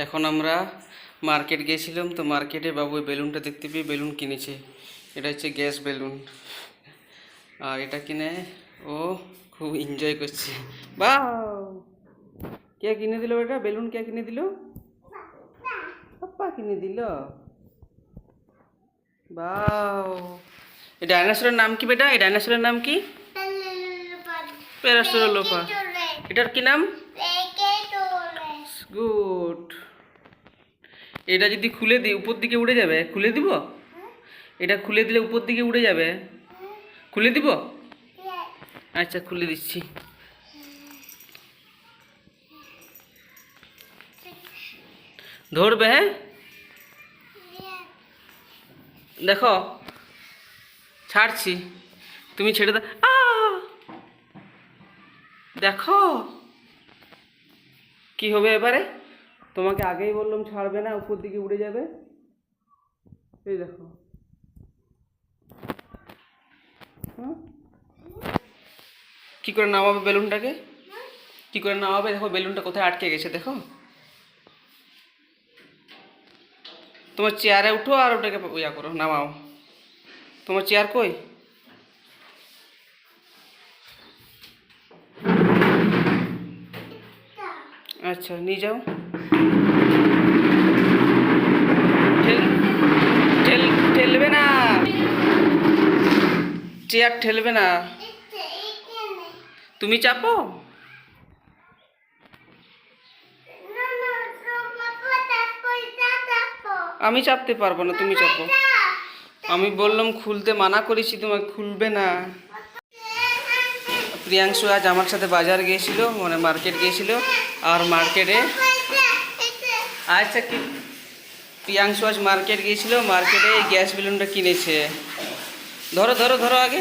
এখন আমরা মার্কেট গিয়েছিলাম, তো মার্কেটে বাবু এই বেলুনটা দেখতে পেয়ে বেলুন কিনেছে। এটা হচ্ছে গ্যাস বেলুন, আর এটা কিনে ও খুব এনজয় করছে। বাহ, কে কিনে দিল এটা বেলুন? কে কিনে দিল? পাপ্পা কিনে দিল। বাহ, এই ডাইনোসরের নাম কি বেটা? এই ডাইনোসরের নাম কি? প্যারাসোলোপা। এটার কি নাম? গুড। এটা যদি খুলে দিই উপর দিকে উড়ে যাবে। খুলে দিব? এটা খুলে দিলে উপর দিকে উড়ে যাবে। খুলে দিব? আচ্ছা, খুলে দিচ্ছি। ধরবে? হ্যাঁ, দেখো ছাড়ছি, তুমি ছেড়ে দাও। দেখো কি হবে এবারে। তোমাকে আগেই বললাম ছাড়বে না, উপর দিকে উড়ে যাবে। এই দেখো। কি করে নামাবে বেলুনটাকে? কি করে নামাবে? দেখো বেলুনটা কোথায় আটকে গেছে, দেখো। তোমার চেয়ারে উঠো আর ওটাকে ইয়া করো, নামাও। তোমার চেয়ার কই? আচ্ছা, নিয়ে যাও। ঠেলবে না, চেয়ার ঠেলবে না। তুমি চাপো। আমি চাপতে পারবো না, তুমি চাপো। আমি বললাম খুলতে মানা করেছি, তোমাকে খুলবে না। প্রিয়াংশু আজ আমার সাথে বাজার গিয়েছিল, মানে মার্কেট গিয়েছিল। আর মার্কেটে আচ্ছা কি, প্রিয়াংশু আজ মার্কেট গিয়েছিল, মার্কেটে এই গ্যাস বেলুনটা কিনেছে। ধরো ধরো ধরো, আগে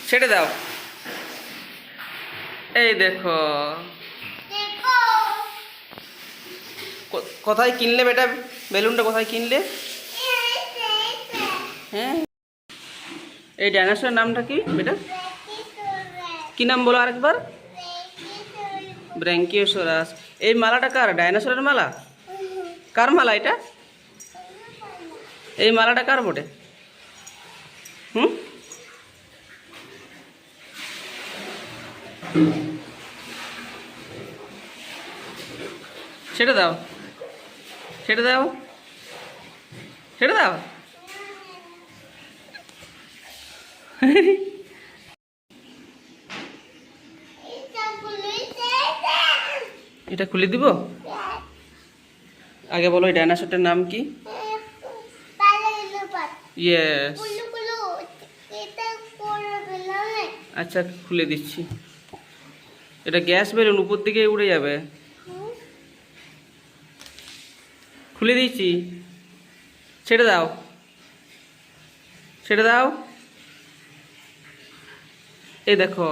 ছেড়ে দাও। এই দেখো। কোথায় কিনলে বেটা বেলুনটা? কোথায় কিনলে? হ্যাঁ, এই ডাইনোসরের নামটা কি বেটা? কি নাম বলো আরেকবার? ব্র্যাঙ্কিওসরাস। এই মালাটা কার? ডাইনোসরের মালা? কার মালা এটা? এই মালাটা কার বটে? ছেড়ে দাও, ছেড়ে দাও, ছেড়ে দাও। এটা খুলে দিব? আগে বলো এই ডাইনোসরটার নাম কি? ইয়েস। আচ্ছা, খুলে দিচ্ছি। এটা গ্যাস বেলুন, উপর দিকে উড়ে যাবে। খুলে দিয়েছি, ছেড়ে দাও, ছেড়ে দাও। এই দেখো।